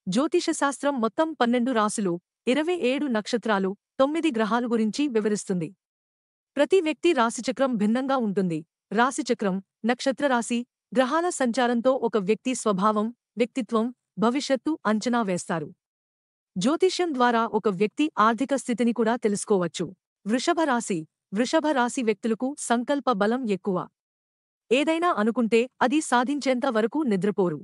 జ్యోతిషశాస్త్రం మొత్తం 12 రాసులు, 27 నక్షత్రాలు, 9 గ్రహాలు గురించి వివరిస్తుంది. ప్రతి వ్యక్తి రాశిచక్రం భిన్నంగా ఉంటుంది. రాశిచక్రం, నక్షత్రరాశి, గ్రహాల సంచారంతో ఒక వ్యక్తి స్వభావం, వ్యక్తిత్వం, భవిష్యత్తు అంచనా వేస్తారు. జ్యోతిష్యం ద్వారా ఒక వ్యక్తి ఆర్థిక స్థితిని కూడా తెలుసుకోవచ్చు. వృషభ రాశి. వృషభ రాశి వ్యక్తులకు సంకల్ప బలం ఎక్కువ. ఏదైనా అనుకుంటే అది సాధించేంత వరకు నిద్రపోరు.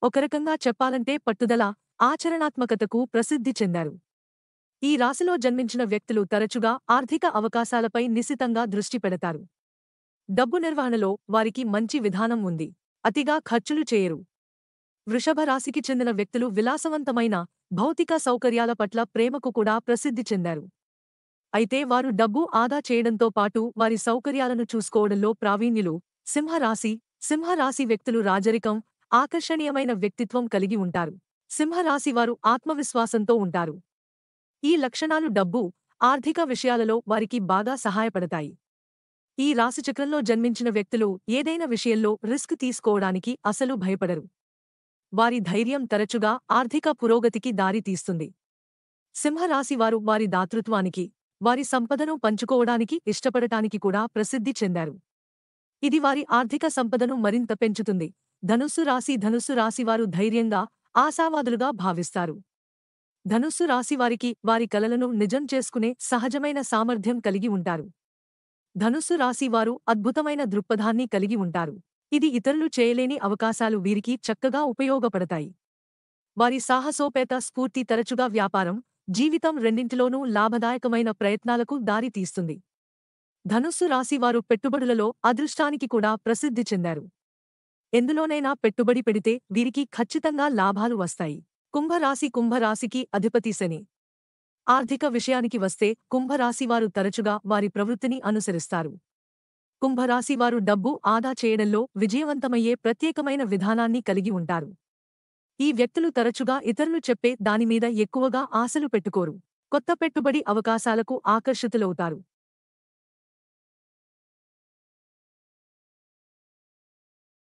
ఒక రకంగా చెప్పాలంటే పట్టుదల, ఆచరణాత్మకతకు ప్రసిద్ధి చెందారు. ఈ రాశిలో జన్మించిన వ్యక్తులు తరచుగా ఆర్థిక అవకాశాలపై నిశితంగా దృష్టి పెడతారు. డబ్బు నిర్వహణలో వారికి మంచి విధానం ఉంది. అతిగా ఖర్చులు చేయరు. వృషభ రాశికి చెందిన వ్యక్తులు విలాసవంతమైన, భౌతిక సౌకర్యాల పట్ల ప్రేమకు కూడా ప్రసిద్ధి చెందారు. అయితే వారు డబ్బు ఆదా చేయడంతో పాటు వారి సౌకర్యాలను చూసుకోవడంలో ప్రావీణ్యులు. సింహరాశి. సింహరాశి వ్యక్తులు రాజరికం, ఆకర్షణీయమైన వ్యక్తిత్వం కలిగి ఉంటారు. సింహరాశివారు ఆత్మవిశ్వాసంతో ఉంటారు. ఈ లక్షణాలు డబ్బు, ఆర్థిక విషయాలలో వారికి బాగా సహాయపడతాయి. ఈ రాశిచక్రంలో జన్మించిన వ్యక్తులు ఏదైనా విషయంలో రిస్క్ తీసుకోవడానికి అసలు భయపడరు. వారి ధైర్యం తరచుగా ఆర్థిక పురోగతికి దారి తీస్తుంది. సింహరాశివారు వారి దాతృత్వానికి, వారి సంపదను పంచుకోవడానికి ఇష్టపడటానికి కూడా ప్రసిద్ధి చెందారు. ఇది వారి ఆర్థిక సంపదను మరింత పెంచుతుంది. ధనుస్సు రాశి. ధనుస్సు రాశివారు ధైర్యంగా, ఆశావాదులుగా భావిస్తారు. ధనుస్సు రాశివారికి వారి కలలను నిజం చేసుకునే సహజమైన సామర్థ్యం కలిగి ఉంటారు. ధనుస్సు రాశివారు అద్భుతమైన దృక్పథాన్ని కలిగి ఉంటారు. ఇది ఇతరులు చేయలేని అవకాశాలు వీరికి చక్కగా ఉపయోగపడతాయి. వారి సాహసోపేత స్ఫూర్తి తరచుగా వ్యాపారం, జీవితం రెండింటిలోనూ లాభదాయకమైన ప్రయత్నాలకు దారి తీస్తుంది. ధనుస్సు రాశివారు పెట్టుబడులలో అదృష్టానికి కూడా ప్రసిద్ధి చెందారు. ఎందులోనైనా పెట్టుబడి పెడితే వీరికి ఖచ్చితంగా లాభాలు వస్తాయి. కుంభరాశి. కుంభరాశికి అధిపతి శని. ఆర్థిక విషయానికి వస్తే కుంభరాశివారు తరచుగా వారి ప్రవృత్తిని అనుసరిస్తారు. కుంభరాశివారు డబ్బు ఆదా చేయడంలో విజయవంతమయ్యే ప్రత్యేకమైన విధానాన్ని కలిగి ఉంటారు. ఈ వ్యక్తులు తరచుగా ఇతరులు చెప్పే దానిమీద ఎక్కువగా ఆశలు పెట్టుకోరు. కొత్త పెట్టుబడి అవకాశాలకు ఆకర్షితులవుతారు.